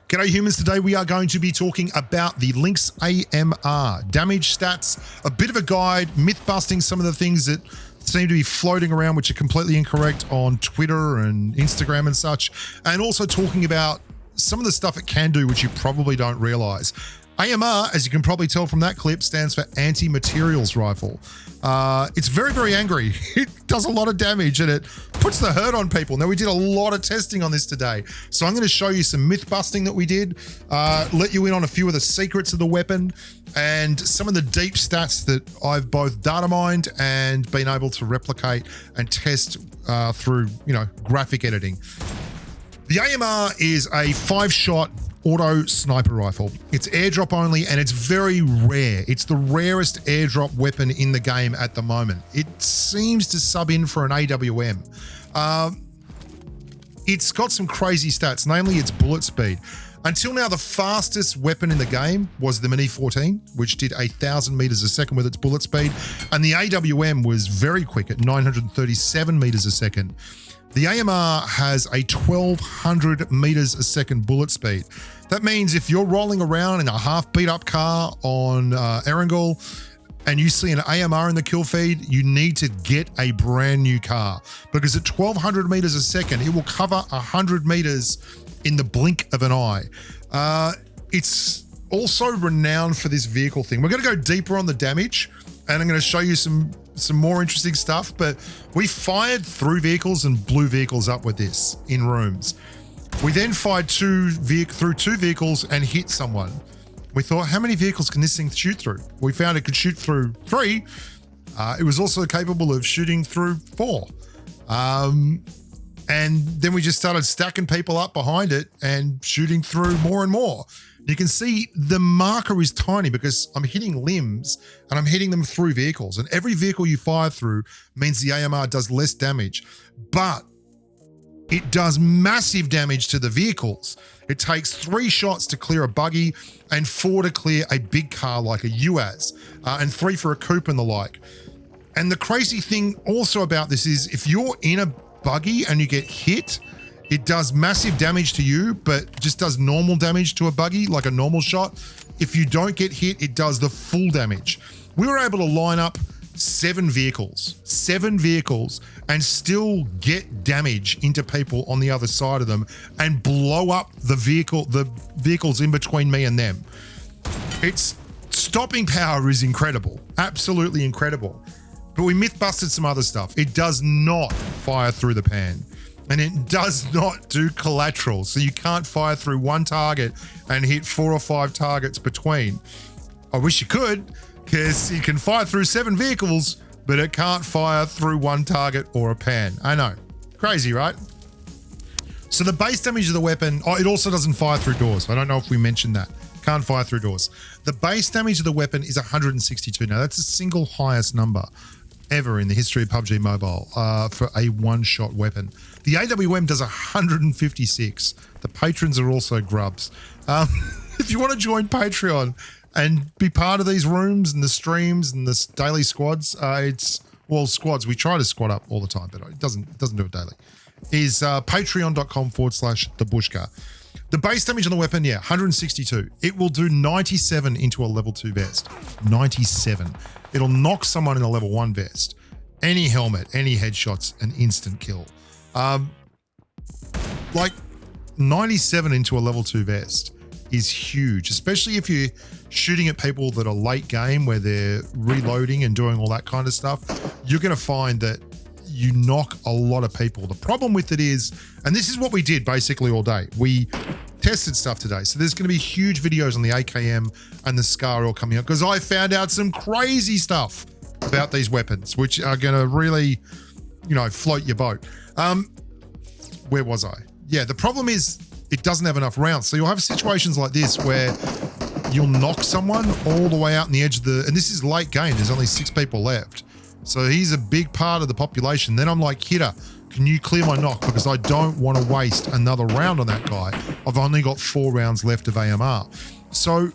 G'day humans, today we are going to be talking about the LYNX AMR damage stats, a bit of a guide, myth busting some of the things that seem to be floating around which are completely incorrect on Twitter and Instagram and such, and also talking about some of the stuff it can do which you probably don't realize. AMR, as you can probably tell from that clip, stands for anti-materials rifle. It's very, very angry. It does a lot of damage and it puts the hurt on people. Now, we did a lot of testing on this today. So I'm going to show you some myth busting that we did, let you in on a few of the secrets of the weapon and some of the deep stats that I've both data mined and been able to replicate and test through, graphic editing. The AMR is a 5-shot auto sniper rifle. It's airdrop only and it's very rare. It's the rarest airdrop weapon in the game at the moment. It seems to sub in for an AWM. It's got some crazy stats, namely its bullet speed. Until now, the fastest weapon in the game was the Mini 14, which did 1,000 meters a second with its bullet speed. And the AWM was very quick at 937 meters a second. The AMR has a 1,200 meters a second bullet speed. That means if you're rolling around in a half beat up car on Erangel and you see an AMR in the kill feed, you need to get a brand new car because at 1,200 meters a second, it will cover 100 meters in the blink of an eye. It's also renowned for this vehicle thing. We're going to go deeper on the damage and I'm going to show you some more interesting stuff, but we fired through vehicles and blew vehicles up with this in rooms. We then fired through two vehicles and hit someone. We thought, how many vehicles can this thing shoot through? We found it could shoot through 3. It was also capable of shooting through 4. And then we just started stacking people up behind it and shooting through more and more. You can see the marker is tiny because I'm hitting limbs and I'm hitting them through vehicles. And every vehicle you fire through means the AMR does less damage, but it does massive damage to the vehicles. It takes 3 shots to clear a buggy and 4 to clear a big car like a UAZ, and 3 for a coupe and the like. And the crazy thing also about this is if you're in a buggy and you get hit, it does massive damage to you, but just does normal damage to a buggy, like a normal shot. If you don't get hit, it does the full damage. We were able to line up 7 vehicles, and still get damage into people on the other side of them and blow up the vehicles in between me and them. Its stopping power is incredible, absolutely incredible. But we myth busted some other stuff. It does not fire through the pan. And it does not do collateral. So you can't fire through one target and hit 4 or 5 targets between. I wish you could, because you can fire through 7 vehicles, but it can't fire through one target or a pan. I know. Crazy, right? So the base damage of the weapon, it also doesn't fire through doors. I don't know if we mentioned that. Can't fire through doors. The base damage of the weapon is 162. Now, that's the single highest number ever in the history of PUBG Mobile for a one-shot weapon. The AWM does 156. The patrons are also grubs. If you want to join Patreon and be part of these rooms and the streams and the daily squads, squads, we try to squad up all the time, but it doesn't do it daily, is patreon.com/thebushka. The base damage on the weapon, 162. It will do 97 into a level 2 vest. 97. It'll knock someone in a level 1 vest. Any helmet, any headshots, an instant kill. Like 97 into a level 2 vest is huge, especially if you're shooting at people that are late game where they're reloading and doing all that kind of stuff. You're going to find that you knock a lot of people. The problem with it is, and this is what we did basically all day, we tested stuff today. So there's going to be huge videos on the AKM and the SCAR all coming up because I found out some crazy stuff about these weapons, which are going to really, float your boat. Where was I? Yeah, the problem is it doesn't have enough rounds. So you'll have situations like this where you'll knock someone all the way out in the edge of and this is late game. There's only 6 people left. So he's a big part of the population. Then I'm like, hitter, can you clear my knock? Because I don't want to waste another round on that guy. I've only got 4 rounds left of AMR. So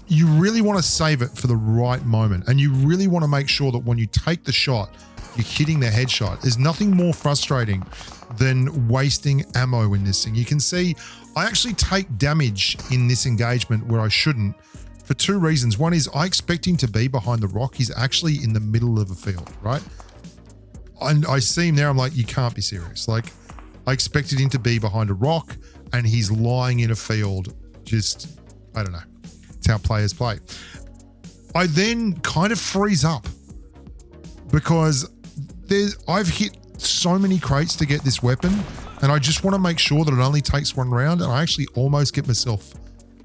you really want to save it for the right moment. And you really want to make sure that when you take the shot, you're hitting the headshot. There's nothing more frustrating than wasting ammo in this thing. You can see I actually take damage in this engagement where I shouldn't for two reasons. One is I expect him to be behind the rock. He's actually in the middle of a field, right? And I see him there. I'm like, you can't be serious. Like, I expected him to be behind a rock and he's lying in a field. Just, I don't know. It's how players play. I then kind of freeze up because I've hit so many crates to get this weapon, and I just want to make sure that it only takes one round, and I actually almost get myself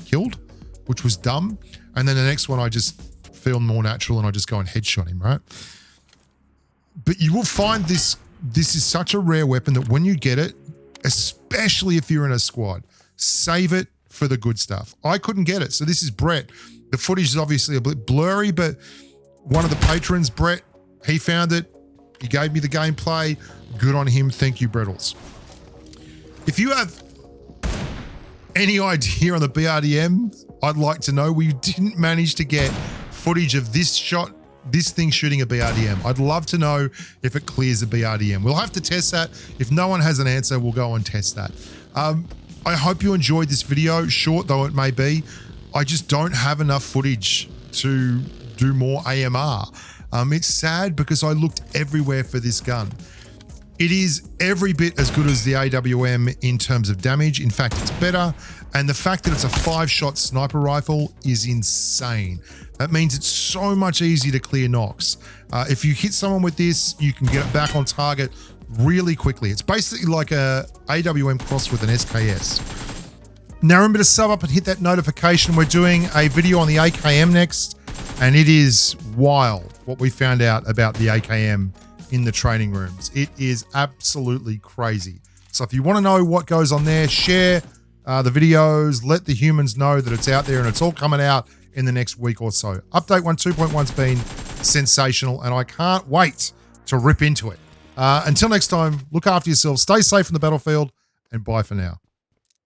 killed, which was dumb. And then the next one, I just feel more natural and I just go and headshot him, right? But you will find this is such a rare weapon that when you get it, especially if you're in a squad, save it for the good stuff. I couldn't get it. So this is Brett. The footage is obviously a bit blurry, but one of the patrons, Brett, he found it. He gave me the gameplay. Good on him. Thank you, Brettles. If you have any idea on the BRDM, I'd like to know. We didn't manage to get footage of this thing shooting a BRDM. I'd love to know if it clears a BRDM. We'll have to test that. If no one has an answer, we'll go and test that. I hope you enjoyed this video, short though it may be. I just don't have enough footage to do more AMR. It's sad because I looked everywhere for this gun. It is every bit as good as the AWM in terms of damage. In fact, it's better. And the fact that it's a 5-shot sniper rifle is insane. That means it's so much easier to clear knocks. If you hit someone with this, you can get it back on target really quickly. It's basically like a AWM crossed with an SKS. Now remember to sub up and hit that notification. We're doing a video on the AKM next, and it is wild what we found out about the AKM in the training rooms. It is absolutely crazy. So if you want to know what goes on there, share the videos, let the humans know that it's out there, and it's all coming out in the next week or so. Update 1.2.1's been sensational, and I can't wait to rip into it. Until next time, look after yourselves, stay safe in the battlefield, and bye for now.